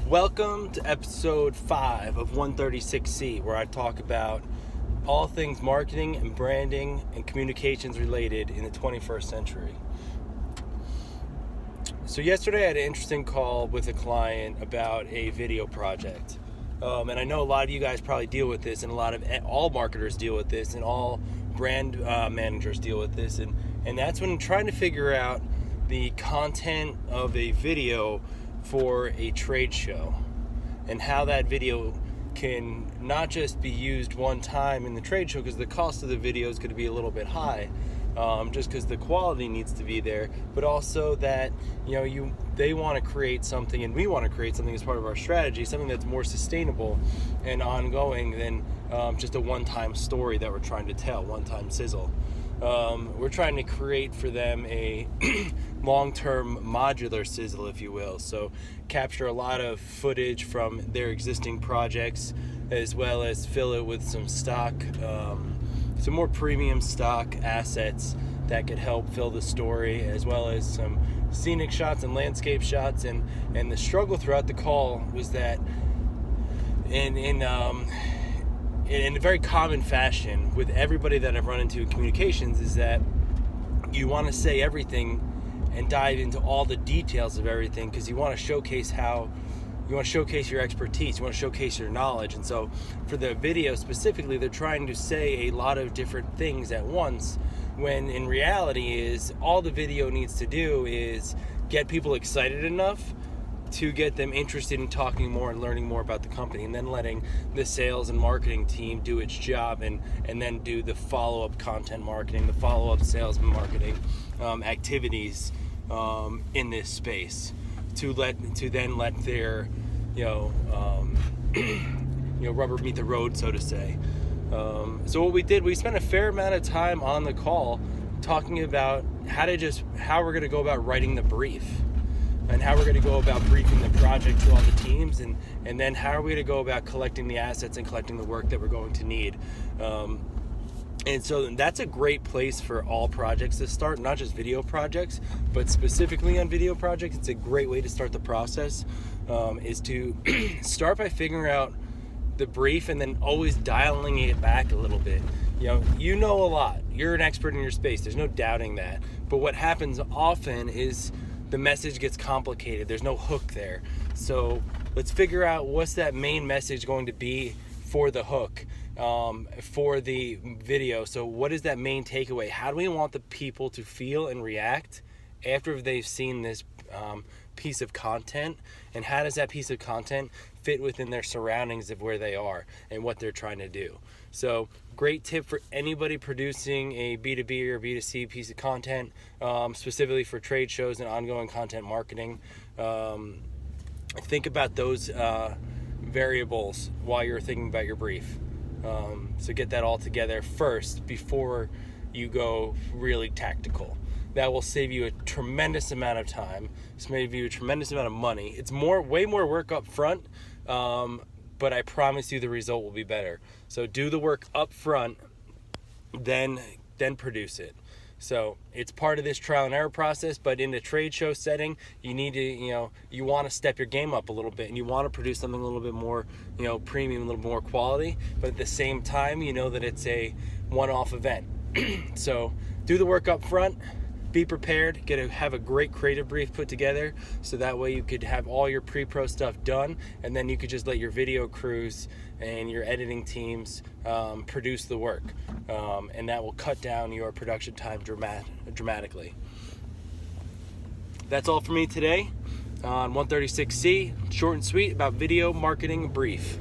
Welcome to episode 5 of 136C, where I talk about all things marketing and branding and communications related in the 21st century. So yesterday I had an interesting call with a client about a video project. And I know a lot of you guys probably deal with this, and all marketers deal with this, and all brand managers deal with this. And that's when trying to figure out the content of a video for a trade show and how that video can not just be used one time in the trade show, because the cost of the video is going to be a little bit high, just because the quality needs to be there, but also that they want to create something and we want to create something as part of our strategy, something that's more sustainable and ongoing than just a one-time story that we're trying to tell, one-time sizzle. We're trying to create for them a long-term modular sizzle, if you will. So capture a lot of footage from their existing projects, as well as fill it with some stock, some more premium stock assets that could help fill the story, as well as some scenic shots and landscape shots. And the struggle throughout the call was that in a very common fashion with everybody that I've run into in communications, is that you want to say everything and dive into all the details of everything, because you want to showcase your expertise, you want to showcase your knowledge. And so for the video specifically, they're trying to say a lot of different things at once, when in reality is all the video needs to do is get people excited enough to get them interested in talking more and learning more about the company, and then letting the sales and marketing team do its job, and then do the follow-up content marketing, the follow-up sales and marketing activities in this space, to then let their rubber meet the road, so to say. So what we did, we spent a fair amount of time on the call talking about how we're going to go about writing the brief, and how we're going to go about briefing the project to all the teams, and then how are we going to go about collecting the assets and collecting the work that we're going to need. And so that's a great place for all projects to start, not just video projects, but specifically on video projects. It's a great way to start the process, is to start by figuring out the brief and then always dialing it back a little bit. You know a lot. You're an expert in your space. There's no doubting that. But what happens often is the message gets complicated. There's no hook there. So let's figure out what's that main message going to be for the hook, for the video. So what is that main takeaway? How do we want the people to feel and react after they've seen this piece of content? And how does that piece of content fit within their surroundings of where they are and what they're trying to do? So great tip for anybody producing a B2B or B2C piece of content, specifically for trade shows and ongoing content marketing. Think about those variables while you're thinking about your brief. So get that all together first before you go really tactical. That will save you a tremendous amount of time. It's save you a tremendous amount of money. It's way more work up front, but I promise you the result will be better. So do the work up front, then produce it. So it's part of this trial and error process, but in the trade show setting, you need to, you want to step your game up a little bit, and you want to produce something a little bit more, premium, a little more quality, but at the same time, that it's a one-off event. So do the work up front. Be prepared, have a great creative brief put together, so that way you could have all your pre-pro stuff done, and then you could just let your video crews and your editing teams produce the work, and that will cut down your production time dramatically. That's all for me today on 136C, short and sweet about video marketing brief.